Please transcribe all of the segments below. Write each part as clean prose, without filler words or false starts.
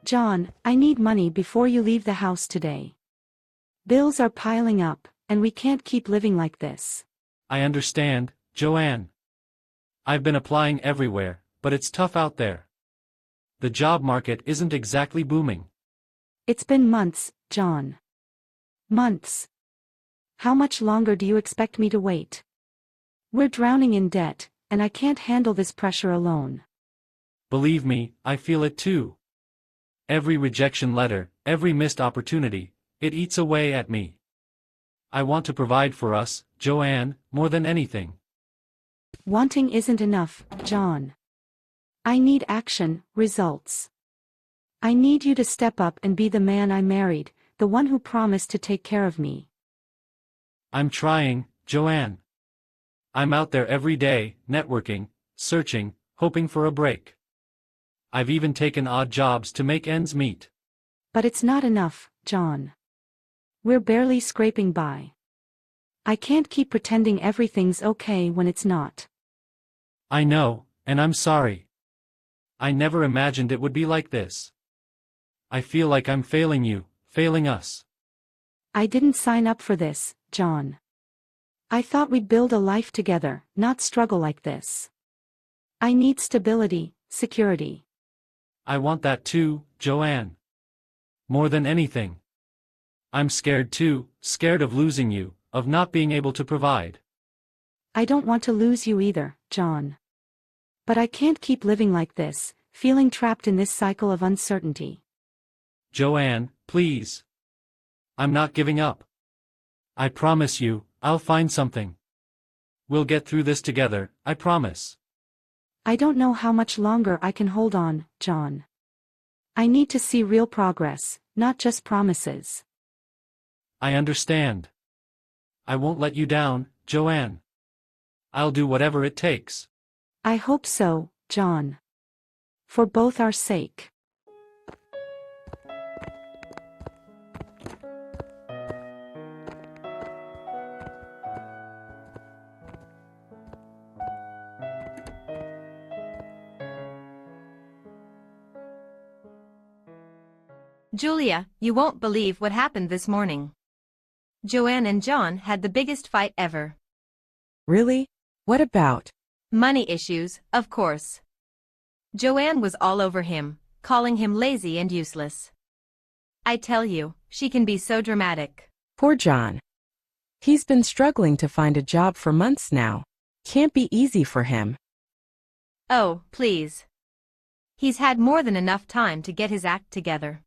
John, I need money before you leave the house today. Bills are piling up, and we can't keep living like this. I understand, Joanne. I've been applying everywhere, but it's tough out there. The job market isn't exactly booming. It's been months, John. Months. How much longer do you expect me to wait? We're drowning in debt, and I can't handle this pressure alone. Believe me, I feel it too. Every rejection letter, every missed opportunity, it eats away at me. I want to provide for us, Joanne, more than anything. Wanting isn't enough, John. I need action, results. I need you to step up and be the man I married, the one who promised to take care of me. I'm trying, Joanne. I'm out there every day, networking, searching, hoping for a break. I've even taken odd jobs to make ends meet. But it's not enough, John. We're barely scraping by. I can't keep pretending everything's okay when it's not. I know, and I'm sorry. I never imagined it would be like this. I feel like I'm failing you, failing us. I didn't sign up for this, John. I thought we'd build a life together, not struggle like this. I need stability, security. I want that too, Joanne. More than anything. I'm scared too, scared of losing you, of not being able to provide. I don't want to lose you either, John. But I can't keep living like this, feeling trapped in this cycle of uncertainty. Joanne, please. I'm not giving up. I promise you, I'll find something. We'll get through this together, I promise. I don't know how much longer I can hold on, John. I need to see real progress, not just promises. I understand. I won't let you down, Joanne. I'll do whatever it takes. I hope so, John. For both our sake. Julia, you won't believe what happened this morning. Joanne and John had the biggest fight ever. Really? What about? Money issues, of course. Joanne was all over him, calling him lazy and useless. I tell you, she can be so dramatic. Poor John. He's been struggling to find a job for months now. Can't be easy for him. Oh, please. He's had more than enough time to get his act together.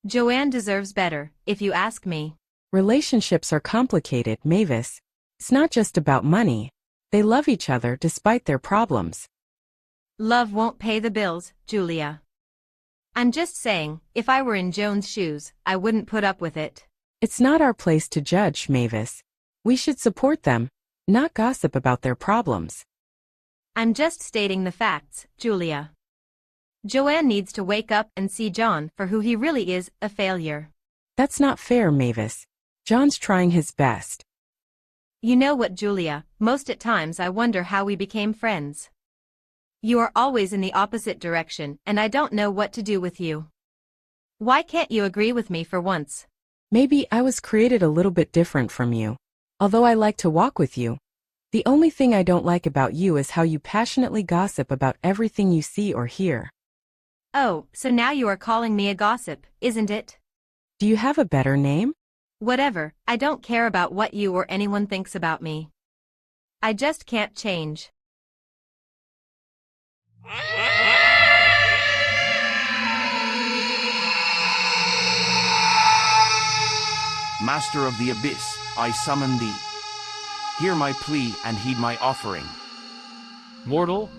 Joanne deserves better, if you ask me. Relationships are complicated, Mavis. It's not just about money. They love each other despite their problems. Love won't pay the bills, Julia. I'm just saying, if I were in Joan's shoes, I wouldn't put up with it. It's not our place to judge, Mavis. We should support them, not gossip about their problems. I'm just stating the facts, Julia. Joanne needs to wake up and see John for who he really is, a failure. That's not fair, Mavis. John's trying his best. You know what, Julia, most at times I wonder how we became friends. You are always in the opposite direction and I don't know what to do with you. Why can't you agree with me for once? Maybe I was created a little bit different from you. Although I like to walk with you. The only thing I don't like about you is how you passionately gossip about everything you see or hear. Oh, so now you are calling me a gossip, isn't it? Do you have a better name? Whatever, I don't care about what you or anyone thinks about me. I just can't change. Master of the Abyss, I summon thee. Hear my plea and heed my offering. Mortal,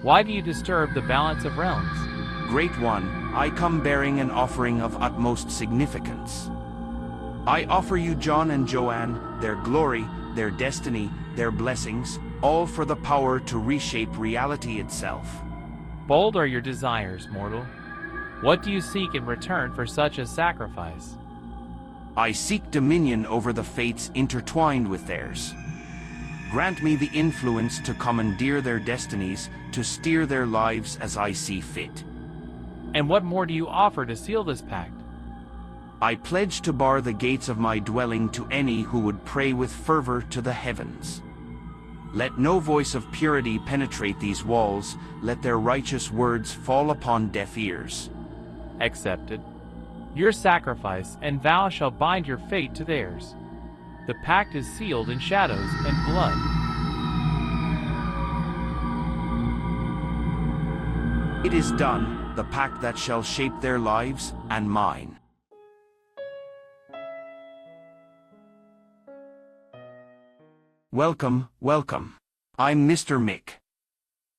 why do you disturb the balance of realms? Great One, I come bearing an offering of utmost significance. I offer you John and Joanne, their glory, their destiny, their blessings, all for the power to reshape reality itself. Bold are your desires, mortal. What do you seek in return for such a sacrifice? I seek dominion over the fates intertwined with theirs. Grant me the influence to commandeer their destinies, to steer their lives as I see fit. And what more do you offer to seal this pact? I pledge to bar the gates of my dwelling to any who would pray with fervor to the heavens. Let no voice of purity penetrate these walls, let their righteous words fall upon deaf ears. Accepted. Your sacrifice and vow shall bind your fate to theirs. The pact is sealed in shadows and blood. It is done, the pact that shall shape their lives and mine. Welcome, welcome. I'm Mr. Mick.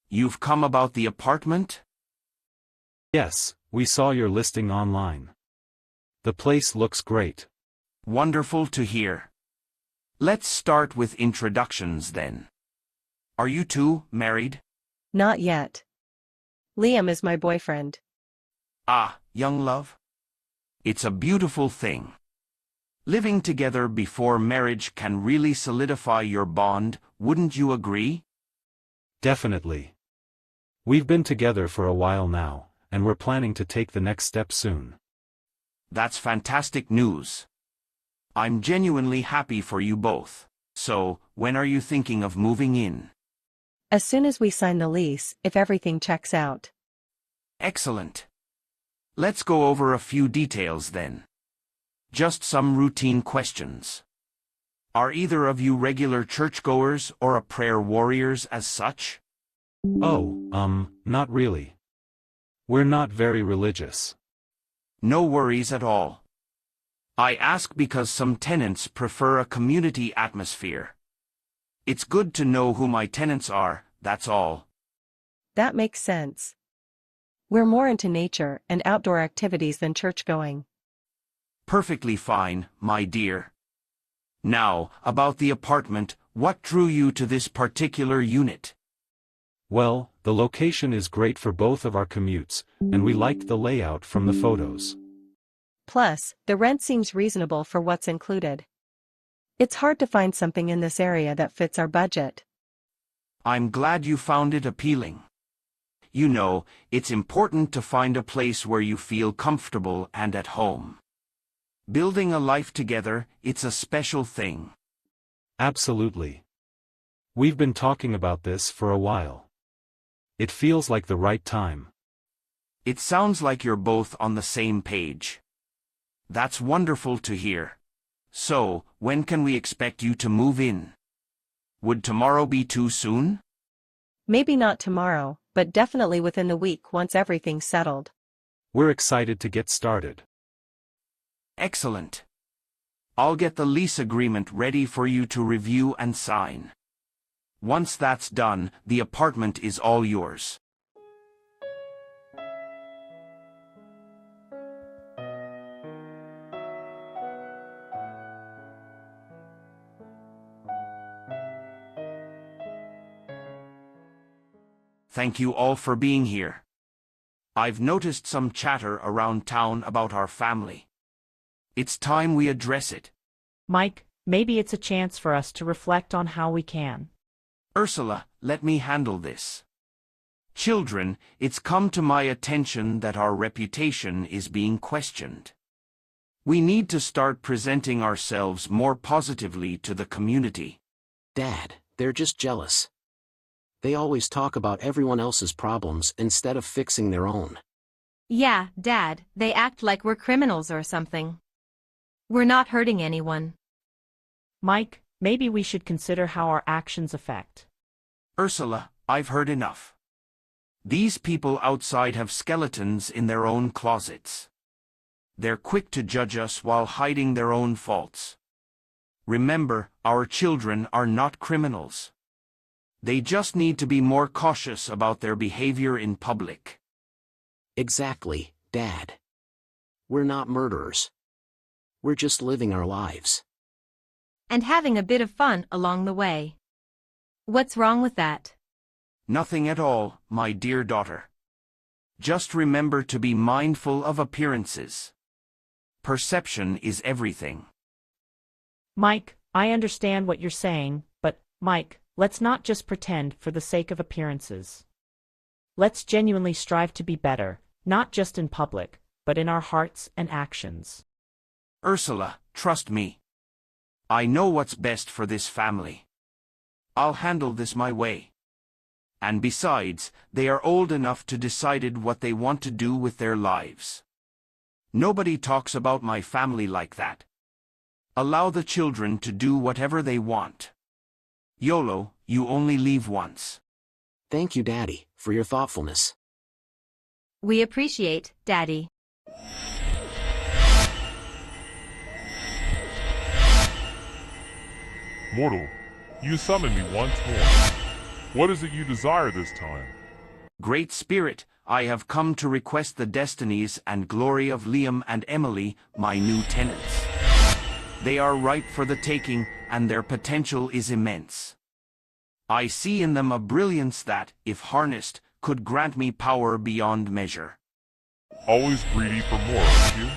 You've come about the apartment? Yes, we saw your listing online. The place looks great. Wonderful to hear. Let's start with introductions then. Are you two married? Not yet. Liam is my boyfriend. Ah, young love. It's a beautiful thing. Living together before marriage can really solidify your bond, wouldn't you agree? Definitely. We've been together for a while now, and we're planning to take the next step soon. That's fantastic news. I'm genuinely happy for you both. So, when are you thinking of moving in? As soon as we sign the lease, if everything checks out. Excellent. Let's go over a few details then. Just some routine questions. Are either of you regular churchgoers or a prayer warriors as such? Oh, not really. We're not very religious. No worries at all. I ask because some tenants prefer a community atmosphere. It's good to know who my tenants are, that's all. That makes sense. We're more into nature and outdoor activities than church-going. Perfectly fine, my dear. Now, about the apartment, what drew you to this particular unit? Well, the location is great for both of our commutes, and we liked the layout from the photos. Plus, the rent seems reasonable for what's included. It's hard to find something in this area that fits our budget. I'm glad you found it appealing. You know, it's important to find a place where you feel comfortable and at home. Building a life together, it's a special thing. Absolutely. We've been talking about this for a while. It feels like the right time. It sounds like you're both on the same page. That's wonderful to hear. So, when can we expect you to move in? Would tomorrow be too soon? Maybe not tomorrow, but definitely within the week once everything's settled. We're excited to get started. Excellent. I'll get the lease agreement ready for you to review and sign. Once that's done, the apartment is all yours. Thank you all for being here. I've noticed some chatter around town about our family. It's time we address it. Mike, maybe it's a chance for us to reflect on how we can. Ursula, let me handle this. Children, it's come to my attention that our reputation is being questioned. We need to start presenting ourselves more positively to the community. Dad, they're just jealous. They always talk about everyone else's problems instead of fixing their own. Yeah, Dad, they act like we're criminals or something. We're not hurting anyone. Mike, maybe we should consider how our actions affect. Ursula, I've heard enough. These people outside have skeletons in their own closets. They're quick to judge us while hiding their own faults. Remember, our children are not criminals. They just need to be more cautious about their behavior in public. Exactly, Dad. We're not murderers. We're just living our lives. And having a bit of fun along the way. What's wrong with that? Nothing at all, my dear daughter. Just remember to be mindful of appearances. Perception is everything. Mike, I understand what you're saying, but, Mike, let's not just pretend for the sake of appearances. Let's genuinely strive to be better, not just in public, but in our hearts and actions. Ursula, trust me. I know what's best for this family. I'll handle this my way. And besides, they are old enough to decide what they want to do with their lives. Nobody talks about my family like that. Allow the children to do whatever they want. YOLO, you only live once. Thank you, Daddy, for your thoughtfulness. We appreciate, Daddy. Mortal, you summon me once more. What is it you desire this time? Great Spirit, I have come to request the destinies and glory of Liam and Emily, my new tenants. They are ripe for the taking, and their potential is immense. I see in them a brilliance that, if harnessed, could grant me power beyond measure. Always greedy for more, aren't you?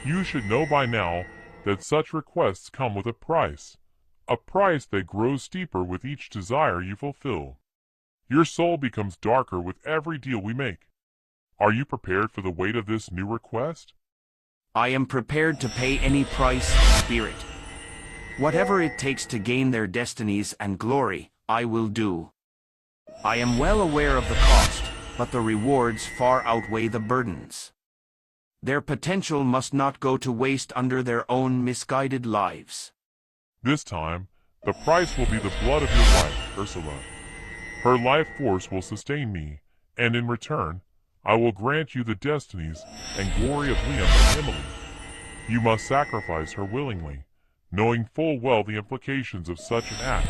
You should know by now that such requests come with a price that grows steeper with each desire you fulfill. Your soul becomes darker with every deal we make. Are you prepared for the weight of this new request? I am prepared to pay any price, Spirit. Whatever it takes to gain their destinies and glory, I will do. I am well aware of the cost, but the rewards far outweigh the burdens. Their potential must not go to waste under their own misguided lives. This time, the price will be the blood of your wife, Ursula. Her life force will sustain me, and in return, I will grant you the destinies and glory of Liam and Emily. You must sacrifice her willingly, knowing full well the implications of such an act.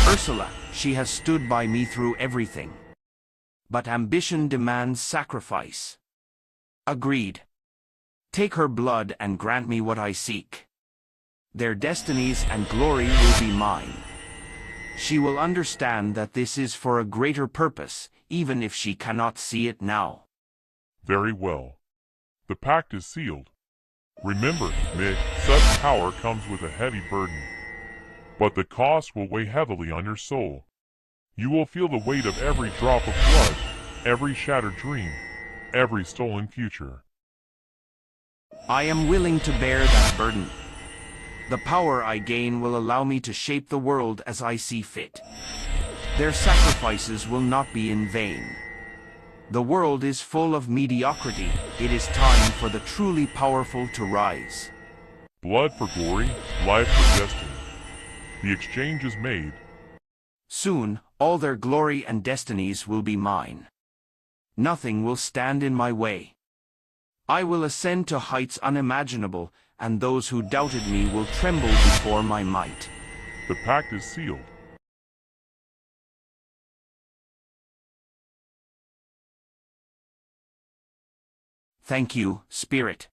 Ursula, she has stood by me through everything. But ambition demands sacrifice. Agreed. Take her blood and grant me what I seek. Their destinies and glory will be mine. She will understand that this is for a greater purpose, even if she cannot see it now. Very well. The pact is sealed. Remember, Mick, such power comes with a heavy burden. But the cost will weigh heavily on your soul. You will feel the weight of every drop of blood, every shattered dream, every stolen future. I am willing to bear that burden. The power I gain will allow me to shape the world as I see fit. Their sacrifices will not be in vain. The world is full of mediocrity. It is time for the truly powerful to rise. Blood for glory, life for destiny. The exchange is made. Soon, all their glory and destinies will be mine. Nothing will stand in my way. I will ascend to heights unimaginable, and those who doubted me will tremble before my might. The pact is sealed. Thank you, Spirit.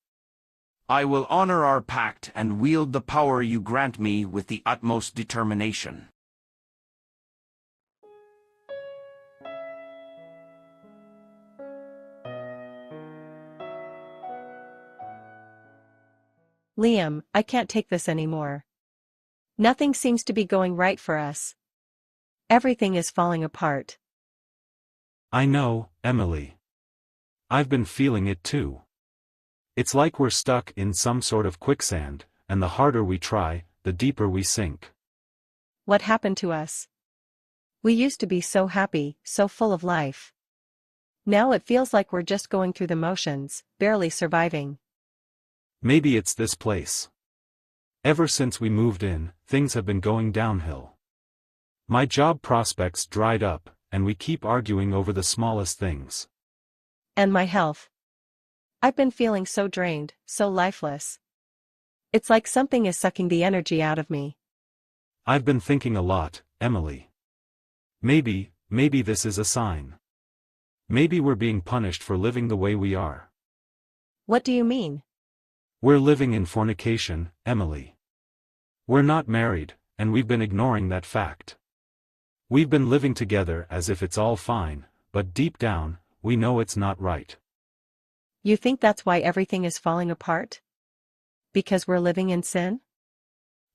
I will honor our pact and wield the power you grant me with the utmost determination. Liam, I can't take this anymore. Nothing seems to be going right for us. Everything is falling apart. I know, Emily. I've been feeling it too. It's like we're stuck in some sort of quicksand, and the harder we try, the deeper we sink. What happened to us? We used to be so happy, so full of life. Now it feels like we're just going through the motions, barely surviving. Maybe it's this place. Ever since we moved in, things have been going downhill. My job prospects dried up, and we keep arguing over the smallest things. And my health. I've been feeling so drained, so lifeless. It's like something is sucking the energy out of me. I've been thinking a lot, Emily. Maybe this is a sign. Maybe we're being punished for living the way we are. What do you mean? We're living in fornication, Emily. We're not married, and we've been ignoring that fact. We've been living together as if it's all fine, but deep down, we know it's not right. You think that's why everything is falling apart? Because we're living in sin?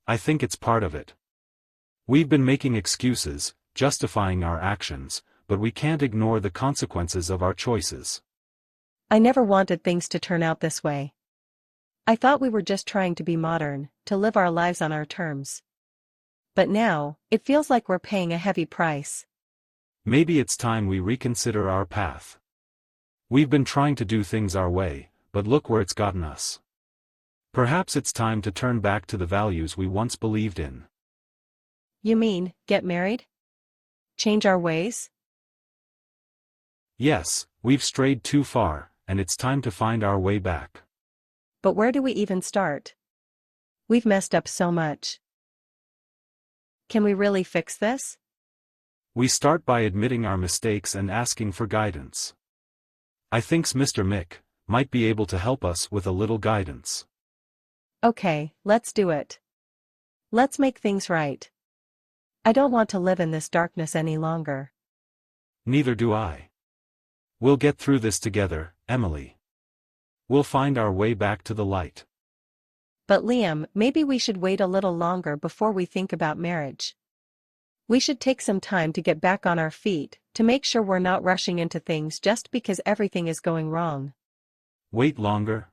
I think it's part of it. We've been making excuses, justifying our actions, but we can't ignore the consequences of our choices. I never wanted things to turn out this way. I thought we were just trying to be modern, to live our lives on our terms. But now, it feels like we're paying a heavy price. Maybe it's time we reconsider our path. We've been trying to do things our way, but look where it's gotten us. Perhaps it's time to turn back to the values we once believed in. You mean, get married? Change our ways? Yes, we've strayed too far, and it's time to find our way back. But where do we even start? We've messed up so much. Can we really fix this? We start by admitting our mistakes and asking for guidance. I think Mr. Mick might be able to help us with a little guidance. Okay, let's do it. Let's make things right. I don't want to live in this darkness any longer. Neither do I. We'll get through this together, Emily. We'll find our way back to the light. But Liam, maybe we should wait a little longer before we think about marriage. We should take some time to get back on our feet, to make sure we're not rushing into things just because everything is going wrong. Wait longer?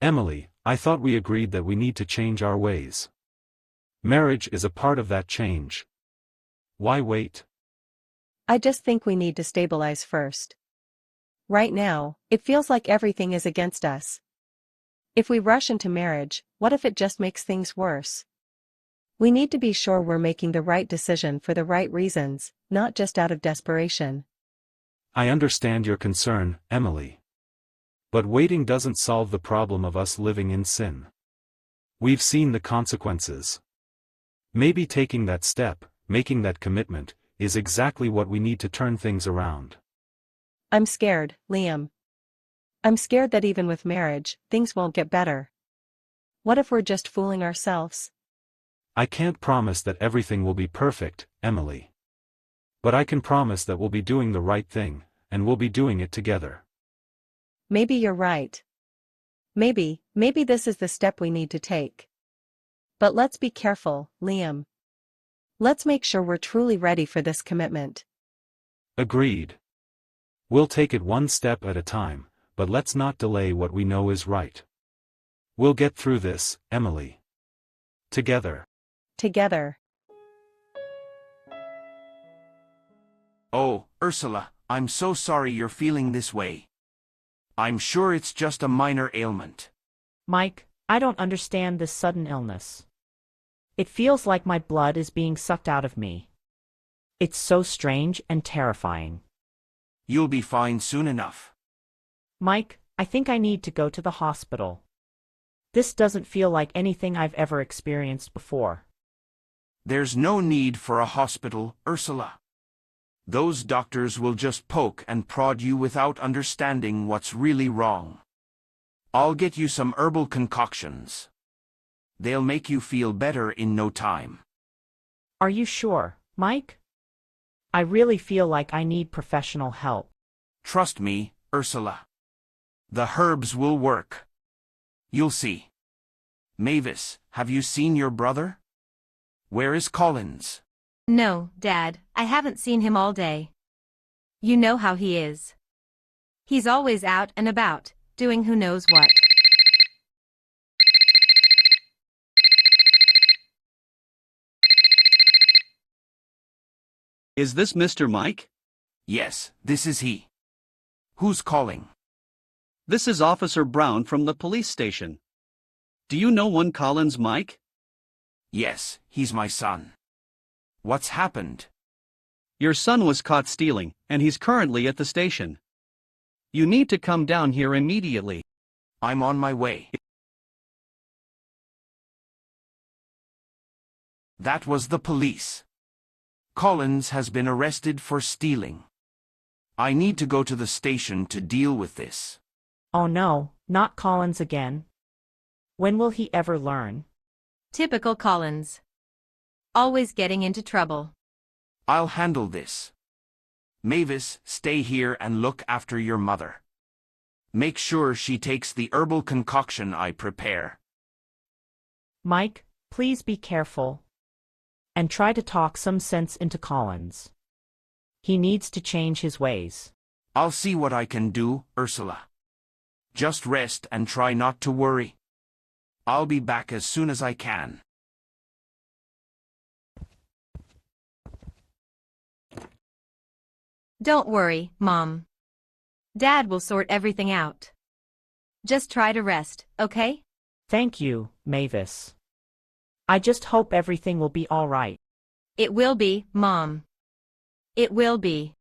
Emily, I thought we agreed that we need to change our ways. Marriage is a part of that change. Why wait? I just think we need to stabilize first. Right now, it feels like everything is against us. If we rush into marriage, what if it just makes things worse? We need to be sure we're making the right decision for the right reasons, not just out of desperation. I understand your concern, Emily. But waiting doesn't solve the problem of us living in sin. We've seen the consequences. Maybe taking that step, making that commitment, is exactly what we need to turn things around. I'm scared, Liam. I'm scared that even with marriage, things won't get better. What if we're just fooling ourselves? I can't promise that everything will be perfect, Emily. But I can promise that we'll be doing the right thing, and we'll be doing it together. Maybe you're right. Maybe this is the step we need to take. But let's be careful, Liam. Let's make sure we're truly ready for this commitment. Agreed. We'll take it one step at a time, but let's not delay what we know is right. We'll get through this, Emily. Together. Together. Oh, Ursula, I'm so sorry you're feeling this way. I'm sure it's just a minor ailment. Mike, I don't understand this sudden illness. It feels like my blood is being sucked out of me. It's so strange and terrifying. You'll be fine soon enough. Mike, I think I need to go to the hospital. This doesn't feel like anything I've ever experienced before. There's no need for a hospital, Ursula. Those doctors will just poke and prod you without understanding what's really wrong. I'll get you some herbal concoctions. They'll make you feel better in no time. Are you sure, Mike? I really feel like I need professional help. Trust me, Ursula. The herbs will work. You'll see. Mavis, have you seen your brother? Where is Collins? No, Dad, I haven't seen him all day. You know how he is. He's always out and about, doing who knows what. Is this Mr. Mike? Yes, this is he. Who's calling? This is Officer Brown from the police station. Do you know one Collins, Mike? Yes, he's my son. What's happened? Your son was caught stealing, and he's currently at the station. You need to come down here immediately. I'm on my way. That was the police. Collins has been arrested for stealing. I need to go to the station to deal with this. Oh no, not Collins again. When will he ever learn? Typical Collins. Always getting into trouble. I'll handle this. Mavis, stay here and look after your mother. Make sure she takes the herbal concoction I prepare. Mike, please be careful. and try to talk some sense into Collins. He needs to change his ways. I'll see what I can do, Ursula. Just rest and try not to worry. I'll be back as soon as I can. Don't worry, Mom. Dad will sort everything out. Just try to rest, okay? Thank you, Mavis. I just hope everything will be all right. It will be, Mom. It will be.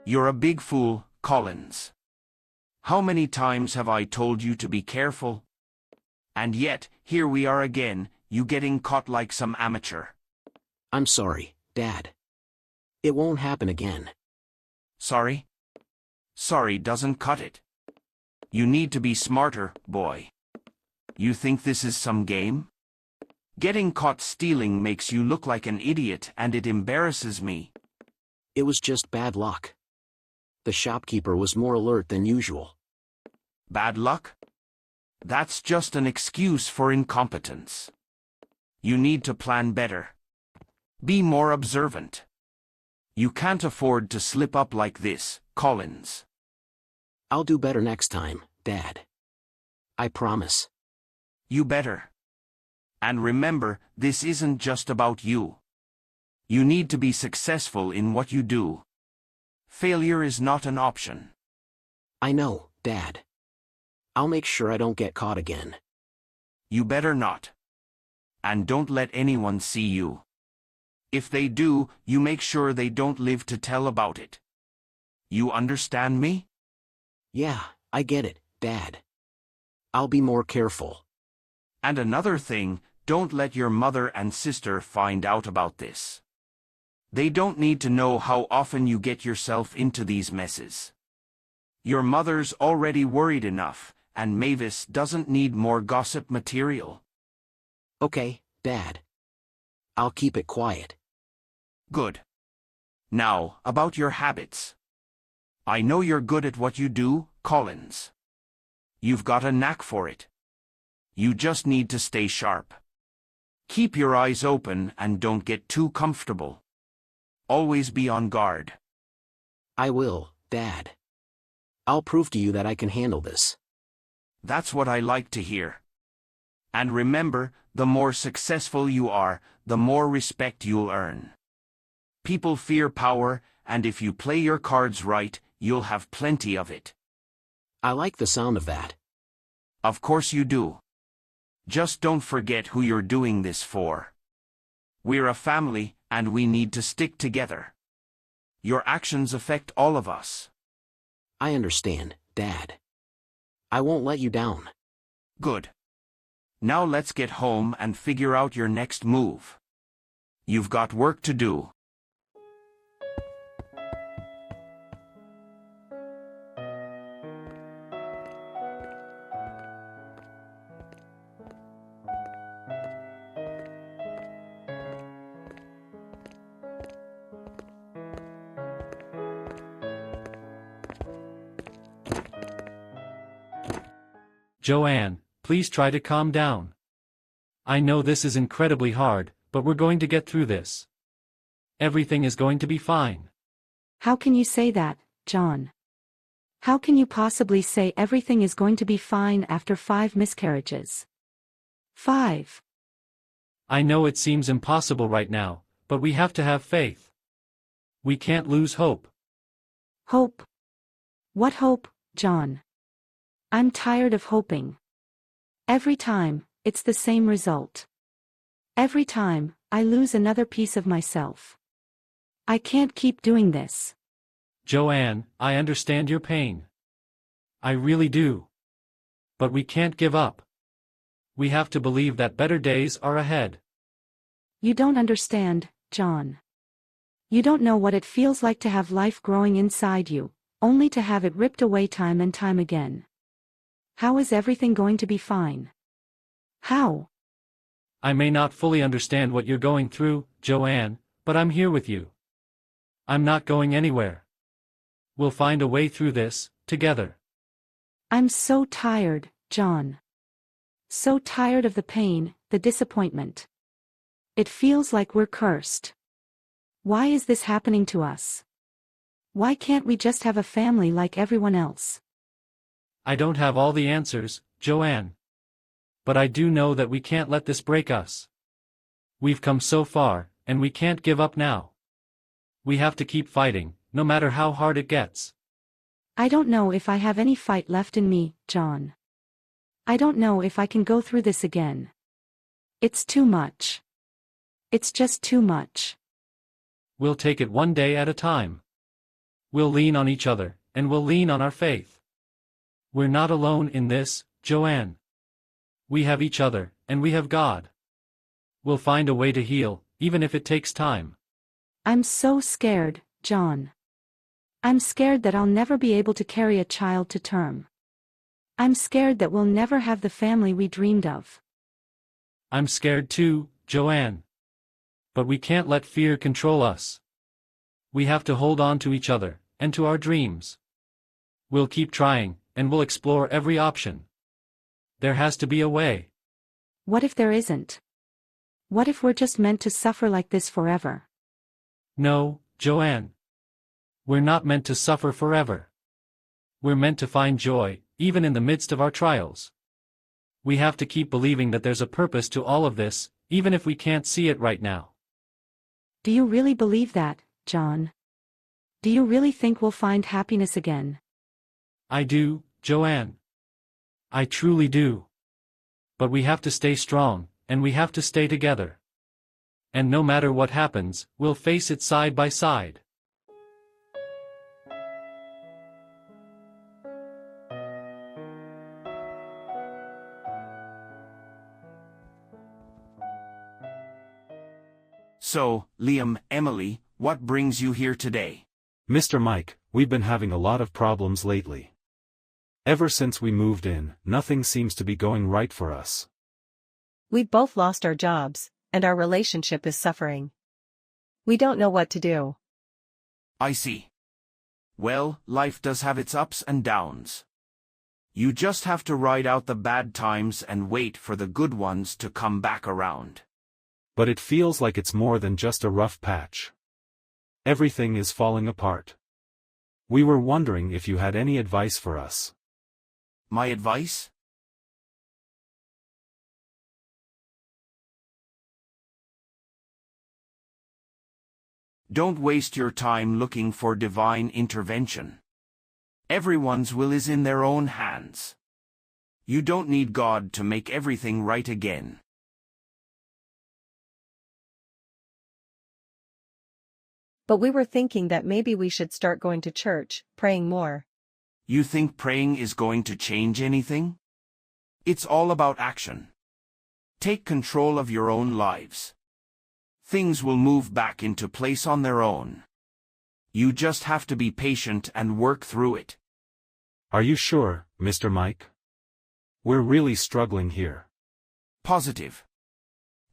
You're a big fool, Collins. How many times have I told you to be careful? And yet, here we are again, you getting caught like some amateur. I'm sorry, Dad. It won't happen again. Sorry? Sorry doesn't cut it. You need to be smarter, boy. You think this is some game? Getting caught stealing makes you look like an idiot and it embarrasses me. It was just bad luck. The shopkeeper was more alert than usual. Bad luck? That's just an excuse for incompetence. You need to plan better. Be more observant. You can't afford to slip up like this, Collins. I'll do better next time, Dad. I promise. You better. And remember, this isn't just about you. You need to be successful in what you do. Failure is not an option. I know, Dad. I'll make sure I don't get caught again. You better not. And don't let anyone see you. If they do, you make sure they don't live to tell about it. You understand me? Yeah, I get it, Dad. I'll be more careful. And another thing, don't let your mother and sister find out about this. They don't need to know how often you get yourself into these messes. Your mother's already worried enough, and Mavis doesn't need more gossip material. Okay, Dad. I'll keep it quiet. Good. Now, about your habits. I know you're good at what you do, Collins. You've got a knack for it. You just need to stay sharp. Keep your eyes open and don't get too comfortable. Always be on guard. I will, Dad. I'll prove to you that I can handle this. That's what I like to hear. And remember, the more successful you are, the more respect you'll earn. People fear power, and if you play your cards right, you'll have plenty of it. I like the sound of that. Of course you do. Just don't forget who you're doing this for. We're a family, and we need to stick together. Your actions affect all of us. I understand, Dad. I won't let you down. Good. Now let's get home and figure out your next move. You've got work to do. Joanne, please try to calm down. I know this is incredibly hard, but we're going to get through this. Everything is going to be fine. How can you say that, John? How can you possibly say everything is going to be fine after 5 miscarriages? 5. I know it seems impossible right now, but we have to have faith. We can't lose hope. Hope? What hope, John? I'm tired of hoping. Every time, it's the same result. Every time, I lose another piece of myself. I can't keep doing this. Joanne, I understand your pain. I really do. But we can't give up. We have to believe that better days are ahead. You don't understand, John. You don't know what it feels like to have life growing inside you, only to have it ripped away time and time again. How is everything going to be fine? How? I may not fully understand what you're going through, Joanne, but I'm here with you. I'm not going anywhere. We'll find a way through this, together. I'm so tired, John. So tired of the pain, the disappointment. It feels like we're cursed. Why is this happening to us? Why can't we just have a family like everyone else? I don't have all the answers, Joanne. But I do know that we can't let this break us. We've come so far, and we can't give up now. We have to keep fighting, no matter how hard it gets. I don't know if I have any fight left in me, John. I don't know if I can go through this again. It's too much. It's just too much. We'll take it one day at a time. We'll lean on each other, and we'll lean on our faith. We're not alone in this, Joanne. We have each other, and we have God. We'll find a way to heal, even if it takes time. I'm so scared, John. I'm scared that I'll never be able to carry a child to term. I'm scared that we'll never have the family we dreamed of. I'm scared too, Joanne. But we can't let fear control us. We have to hold on to each other, and to our dreams. We'll keep trying, and we'll explore every option. There has to be a way. What if there isn't? What if we're just meant to suffer like this forever? No, Joanne. We're not meant to suffer forever. We're meant to find joy, even in the midst of our trials. We have to keep believing that there's a purpose to all of this, even if we can't see it right now. Do you really believe that, John? Do you really think we'll find happiness again? I do, Joanne. I truly do. But we have to stay strong, and we have to stay together. And no matter what happens, we'll face it side by side. So, Liam, Emily, what brings you here today? Mr. Mike, we've been having a lot of problems lately. Ever since we moved in, nothing seems to be going right for us. We've both lost our jobs, and our relationship is suffering. We don't know what to do. I see. Well, life does have its ups and downs. You just have to ride out the bad times and wait for the good ones to come back around. But it feels like it's more than just a rough patch. Everything is falling apart. We were wondering if you had any advice for us. My advice? Don't waste your time looking for divine intervention. Everyone's will is in their own hands. You don't need God to make everything right again. But we were thinking that maybe we should start going to church, praying more. You think praying is going to change anything? It's all about action. Take control of your own lives. Things will move back into place on their own. You just have to be patient and work through it. Are you sure, Mr. Mike? We're really struggling here. Positive.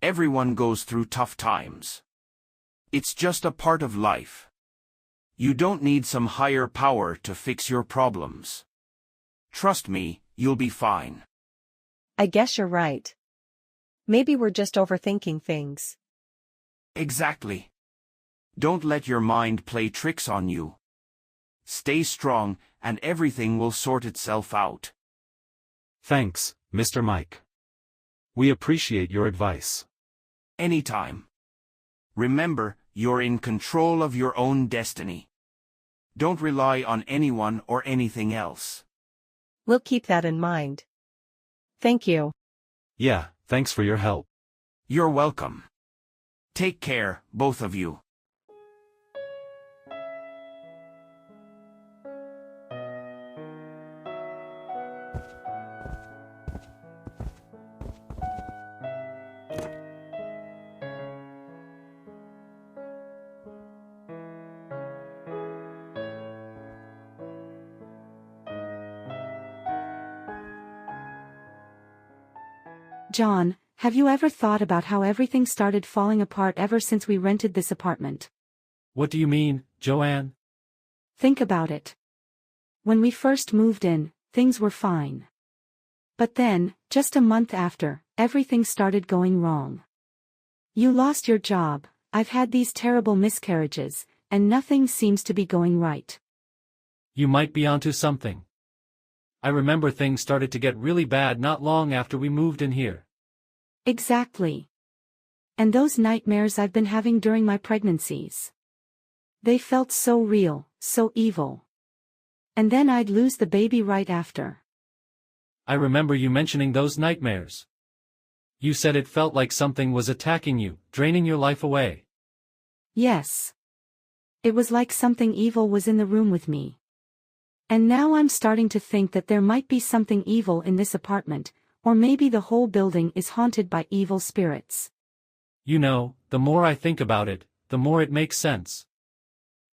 Everyone goes through tough times. It's just a part of life. You don't need some higher power to fix your problems. Trust me, you'll be fine. I guess you're right. Maybe we're just overthinking things. Exactly. Don't let your mind play tricks on you. Stay strong, and everything will sort itself out. Thanks, Mr. Mike. We appreciate your advice. Anytime. Remember, you're in control of your own destiny. Don't rely on anyone or anything else. We'll keep that in mind. Thank you. Yeah, thanks for your help. You're welcome. Take care, both of you. John, have you ever thought about how everything started falling apart ever since we rented this apartment? What do you mean, Joanne? Think about it. When we first moved in, things were fine. But then, just a month after, everything started going wrong. You lost your job, I've had these terrible miscarriages, and nothing seems to be going right. You might be onto something. I remember things started to get really bad not long after we moved in here. Exactly. And those nightmares I've been having during my pregnancies. They felt so real, so evil. And then I'd lose the baby right after. I remember you mentioning those nightmares. You said it felt like something was attacking you, draining your life away. Yes. It was like something evil was in the room with me. And now I'm starting to think that there might be something evil in this apartment, or maybe the whole building is haunted by evil spirits. You know, the more I think about it, the more it makes sense.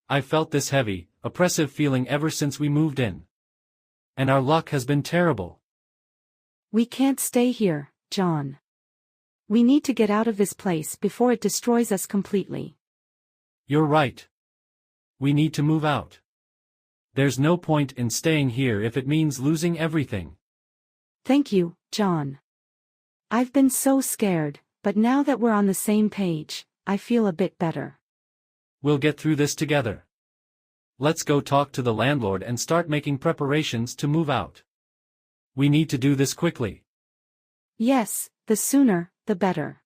I've felt this heavy, oppressive feeling ever since we moved in. And our luck has been terrible. We can't stay here, John. We need to get out of this place before it destroys us completely. You're right. We need to move out. There's no point in staying here if it means losing everything. Thank you, John. I've been so scared, but now that we're on the same page, I feel a bit better. We'll get through this together. Let's go talk to the landlord and start making preparations to move out. We need to do this quickly. Yes, the sooner, the better.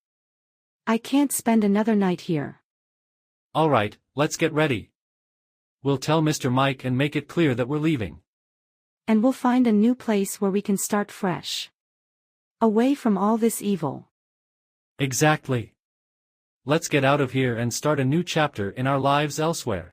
I can't spend another night here. All right, let's get ready. We'll tell Mr. Mike and make it clear that we're leaving. And we'll find a new place where we can start fresh. Away from all this evil. Exactly. Let's get out of here and start a new chapter in our lives elsewhere.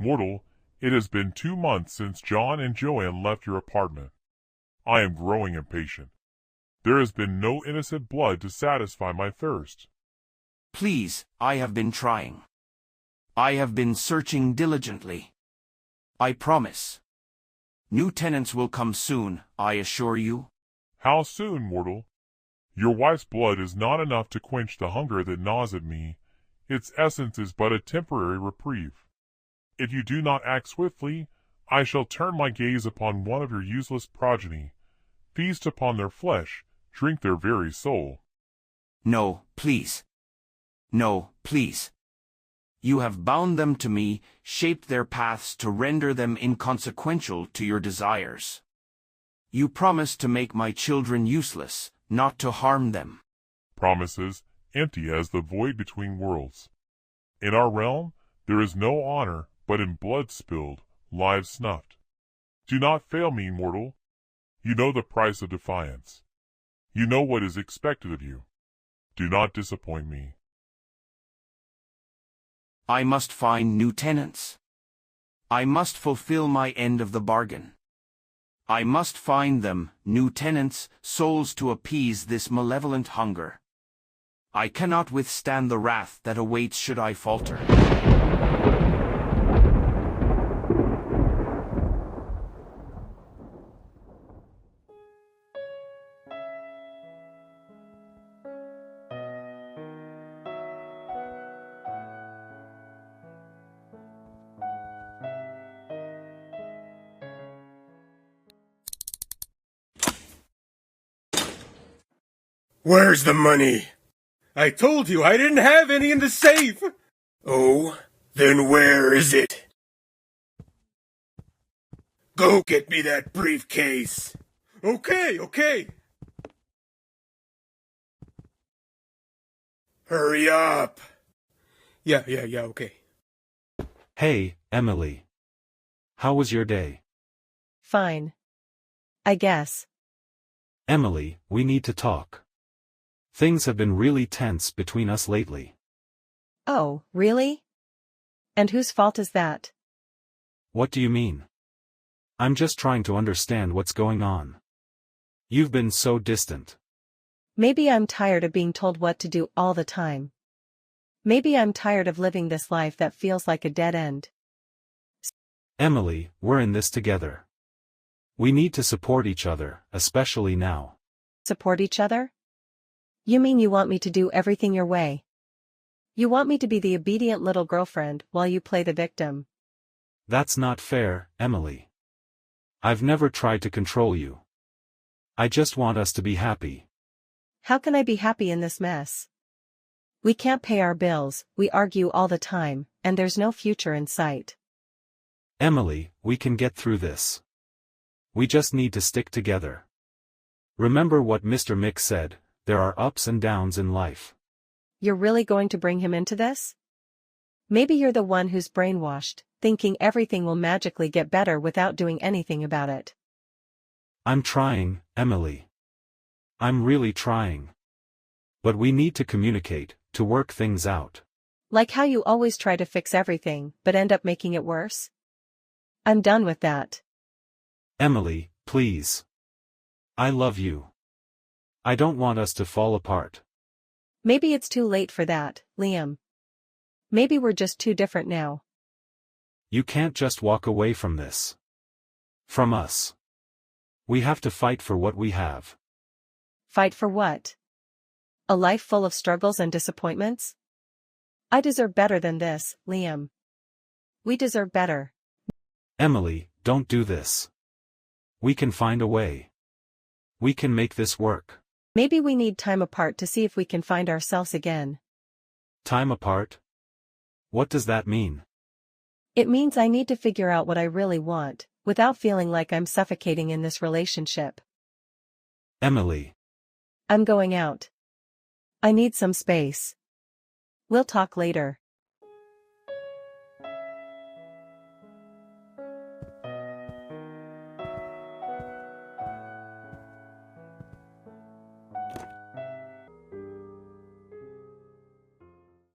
Mortal, it has been 2 months since John and Joanne left your apartment. I am growing impatient. There has been no innocent blood to satisfy my thirst. Please, I have been trying. I have been searching diligently. I promise. New tenants will come soon, I assure you. How soon, mortal? Your wife's blood is not enough to quench the hunger that gnaws at me. Its essence is but a temporary reprieve. If you do not act swiftly, I shall turn my gaze upon one of your useless progeny, feast upon their flesh, drink their very soul. No, please. No, please. You have bound them to me, shaped their paths to render them inconsequential to your desires. You promised to make my children useless, not to harm them. Promises, empty as the void between worlds. In our realm, there is no honor, but in blood spilled, lives snuffed. Do not fail me, mortal. You know the price of defiance. You know what is expected of you. Do not disappoint me. I must find new tenants. I must fulfill my end of the bargain. I must find them, new tenants, souls to appease this malevolent hunger. I cannot withstand the wrath that awaits should I falter. Where's the money? I told you I didn't have any in the safe! Oh, then where is it? Go get me that briefcase! Okay. Hurry up! Yeah, okay. Hey, Emily. How was your day? Fine. I guess. Emily, we need to talk. Things have been really tense between us lately. Oh, really? And whose fault is that? What do you mean? I'm just trying to understand what's going on. You've been so distant. Maybe I'm tired of being told what to do all the time. Maybe I'm tired of living this life that feels like a dead end. Emily, we're in this together. We need to support each other, especially now. Support each other? You mean you want me to do everything your way? You want me to be the obedient little girlfriend while you play the victim? That's not fair, Emily. I've never tried to control you. I just want us to be happy. How can I be happy in this mess? We can't pay our bills, we argue all the time, and there's no future in sight. Emily, we can get through this. We just need to stick together. Remember what Mr. Mick said, there are ups and downs in life. You're really going to bring him into this? Maybe you're the one who's brainwashed, thinking everything will magically get better without doing anything about it. I'm trying, Emily. I'm really trying. But we need to communicate, to work things out. Like how you always try to fix everything, but end up making it worse? I'm done with that. Emily, please. I love you. I don't want us to fall apart. Maybe it's too late for that, Liam. Maybe we're just too different now. You can't just walk away from this. From us. We have to fight for what we have. Fight for what? A life full of struggles and disappointments? I deserve better than this, Liam. We deserve better. Emily, don't do this. We can find a way. We can make this work. Maybe we need time apart to see if we can find ourselves again. Time apart? What does that mean? It means I need to figure out what I really want, without feeling like I'm suffocating in this relationship. Emily. I'm going out. I need some space. We'll talk later.